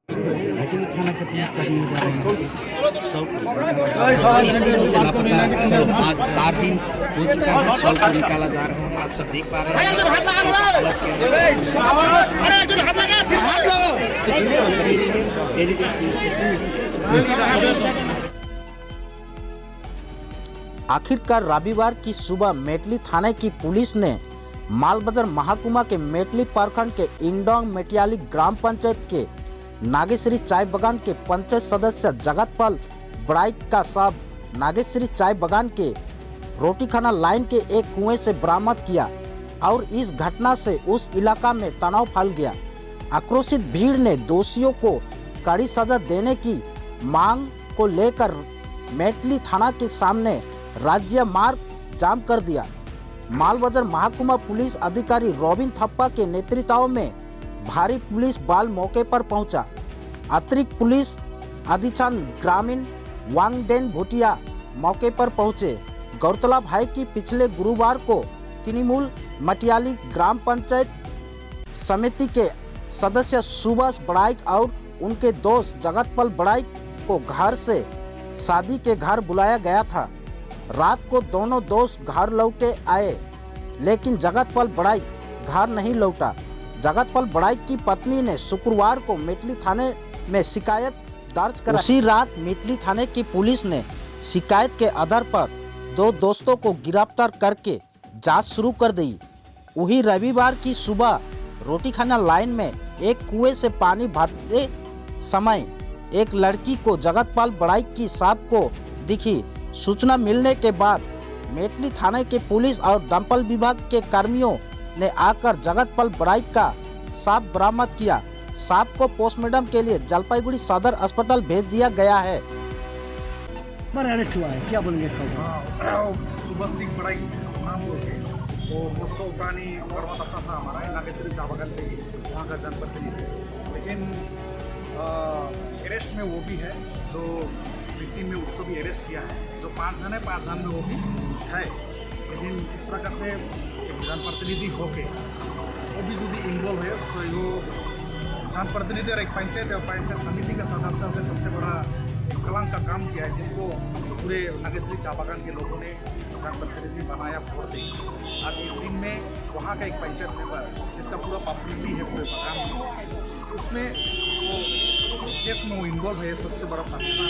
Actually थाना के police कर्मी जा रहे हैं सब से लापता सब आज 4 दिन हो चुका है। सब को निकाला जा रहा है। आप सब देख पा रहे हैं। आखिरकार रविवार की सुबह मेटली थाने की पुलिस ने मालबाजार महाकुमा के मेटली प्रखंड के इंडोंग मेटियाली ग्राम पंचायत के नागेश्वरी चाय बागान के पंचायत सदस्य जगतपाल बड़ाइक का शव नागेश्वरी चाय बागान के रोटीखाना लाइन के एक कुएं से बरामद किया और इस घटना से उस इलाका में तनाव फैल गया। आक्रोशित भीड़ ने दोषियों को कड़ी सजा देने की मांग को लेकर मेटली थाना के सामने राज्य मार्ग जाम कर दिया। मालबाजार महाकुमा पुलिस अधिकारी रोबिन थप्पा के नेतृत्व में भारी पुलिस बल मौके पर पहुंचा। अतिरिक्त पुलिस अधीक्षक ग्रामीण वांगडेन भूटिया मौके पर पहुंचे। गौरतलब है कि पिछले गुरुवार को तृणमूल मटियाली ग्राम पंचायत समिति के सदस्य सुभाष बड़ाइक और उनके दोस्त जगतपाल बड़ाइक को घर से शादी के घर बुलाया गया था। रात को दोनों दोस्त घर लौटे आए, लेकिन जगतपाल बड़ाइक घर नहीं लौटा। जगतपाल बड़ाइक की पत्नी ने शुक्रवार को मेटली थाने में शिकायत दर्ज कराई। उसी रात मेटली थाने की पुलिस ने शिकायत के आधार पर दो दोस्तों को गिरफ्तार करके जांच शुरू कर दी। वही रविवार की सुबह रोटीखाना लाइन में एक कुएं से पानी भरते समय एक लड़की को जगतपाल बड़ाइक की शव को दिखी। सूचना मिलने के बाद मेटली थाने के पुलिस और दमकल विभाग के कर्मियों ने आकर जगतपाल बड़ाइक का शव बरामद किया। शव को पोस्टमार्टम के लिए जलपाईगुड़ी सदर अस्पताल भेज दिया गया है। अरेस्ट हुआ है, क्या बोलेंगे? सुभाष सिंह बड़ाइक नाम होके वो मुझसे पुरानी करवाता था हमारा नागेश्वरी चाय बागान से ही, वहाँ का जनप्रतिनिधि। लेकिन अरेस्ट में वो भी है जो विक्टिम में, उसको भी अरेस्ट किया है। जो 5 जन है, 5 जन में वो भी है। लेकिन इस प्रकार से जनप्रतिनिधि होके वो भी जो भी इन्वॉल्व है, तो वो जनप्रतिनिधि और एक पंचायत समिति के सदस्य ने सबसे बड़ा कलंक का काम किया है, जिसको पूरे नागेश्वरी चाय बागान के लोगों ने जनप्रतिनिधि बनाया वोट दे। आज इस दिन में वहाँ का एक पंचायत मेंबर जिसका पूरा पॉपुलरिटी है पूरे बागान में, उसमें वो केस में वो इन्वॉल्व है। सबसे बड़ा साजिश है।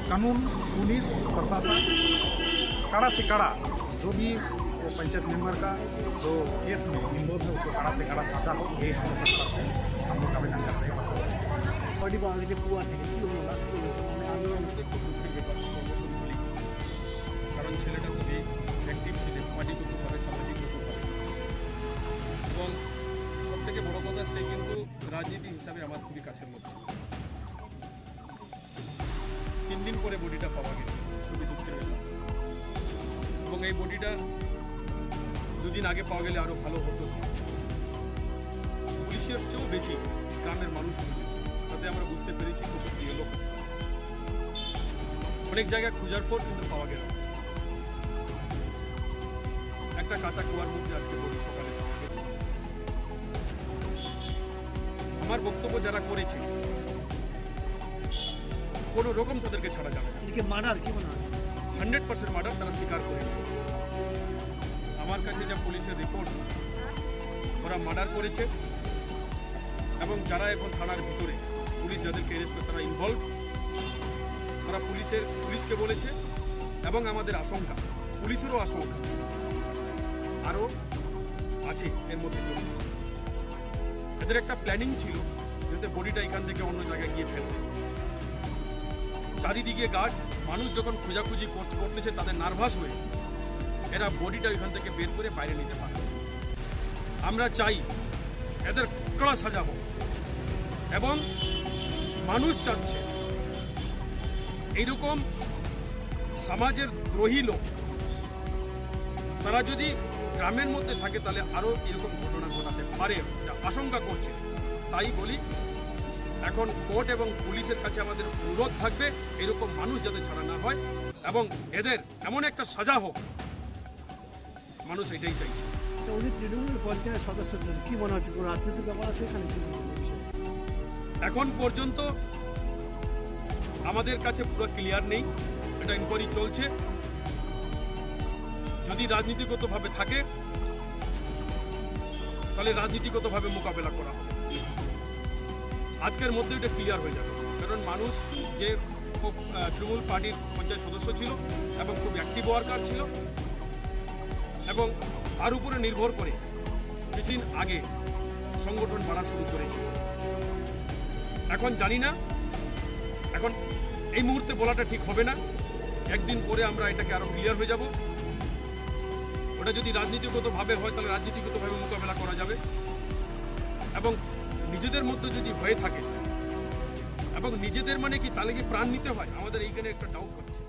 कानून, पुलिस, प्रशासन कड़ा से कड़ा जो भी वो पंचायत मेंबर का जो केस में इन्वॉल्व है उसको कड़ा से कड़ा सजा हो, ये हम लोग तरफ से हम लोग आवेदन करते हैं प्रशासन। बड़ी बात जो हुआ था कि কারণ ছেলেটা খুবই অ্যাক্টিভ ছিলেন, মাটি করতে পারে, সামাজিক হতে পারে এবং সবথেকে বড় কথা সে কিন্তু রাজনীতি হিসাবে আমার খুবই কাছের লোক ছিল। 3 দিন পরে বডিটা পাওয়া গেছে, খুবই দুঃখের ব্যাপার। এবং এই বডিটা 2 দিন আগে পাওয়া গেলে আরও ভালো হতো। পুলিশের চেয়েও বেশি গ্রামের মানুষ খুঁজেছে, তাতে আমরা বুঝতে পেরেছি খুব প্রিয় লোক। অনেক জায়গায় খোঁজার পর কিন্তু পাওয়া গেল একটা কাঁচা কুয়ার মধ্যে আজকে বডি সকালে পাওয়া গেছে। আমার বক্তব্য যারা করেছে কোনো রকম তাদেরকে ছাড়া যাবে না। মার্ডার কি মনে হয়? 100% মার্ডার তারা স্বীকার করে নিয়েছে। আমার কাছে যা পুলিশের রিপোর্ট, ওরা মার্ডার করেছে এবং যারা এখন থানার ভিতরে পুলিশ যাদেরকে অ্যারেস্ট করে তারা ইনভলভ, তারা পুলিশকে বলেছে এবং আমাদের আশঙ্কা, পুলিশেরও আশঙ্কা আরও আছে এর মধ্যে জড়িত। এদের একটা প্ল্যানিং ছিল যাতে বডিটা এখান থেকে অন্য জায়গায় গিয়ে ফেলবে। চারিদিকে গার্ড, মানুষ যখন খোঁজাখুঁজি করতেছে তাদের নার্ভাস হয়ে এরা বডিটা এখান থেকে বের করে বাইরে নিতে পারে। আমরা চাই এদের কড়া সাজা হোক এবং মানুষ চাচ্ছে এইরকম সমাজের দ্রোহী লোক তারা যদি গ্রামের মধ্যে থাকে তাহলে আরও এরকম ঘটনা ঘটাতে পারে, এটা আশঙ্কা করছে। তাই বলি এখন কোর্ট এবং পুলিশের কাছে আমাদের অনুরোধ থাকবে এরকম মানুষ যাতে ছাড়া না হয় এবং এদের এমন একটা সাজা হোক, মানুষ এটাই চাইছে। উনি তৃণমূল পঞ্চায়েত সদস্য ছিলেন, কি মনে হচ্ছে কোনো রাজনৈতিক ব্যাপার আছে এখানে? এখন পর্যন্ত আমাদের কাছে পুরো ক্লিয়ার নেই, এটা ইনকোয়ারি চলছে। যদি রাজনীতিগতভাবে থাকে তাহলে রাজনীতিগতভাবে মোকাবেলা করা হবে। আজকের মধ্যে এটা ক্লিয়ার হয়ে যাবে, কারণ মানুষ যে খুব তৃণমূল পার্টির পঞ্চায়েত সদস্য ছিল এবং খুব অ্যাক্টিভ ওয়ার্কার ছিল এবং তার উপরে নির্ভর করে কিছুদিন আগে সংগঠন বাড়া শুরু করেছিল। এখন জানি না, এখন এই মুহূর্তে বলাটা ঠিক হবে না, একদিন পরে আমরা এটাকে আরো ক্লিয়ার হয়ে যাব। ওটা যদি রাজনীতিগতভাবে হয় তাহলে রাজনীতিগতভাবে মোকাবেলা করা যাবে, এবং নিজেদের মধ্যে যদি হয়ে থাকে এবং নিজেদের মানে কি তাহলে কি প্রাণ নিতে হয়, আমাদের এইখানে একটা ডাউট হচ্ছে।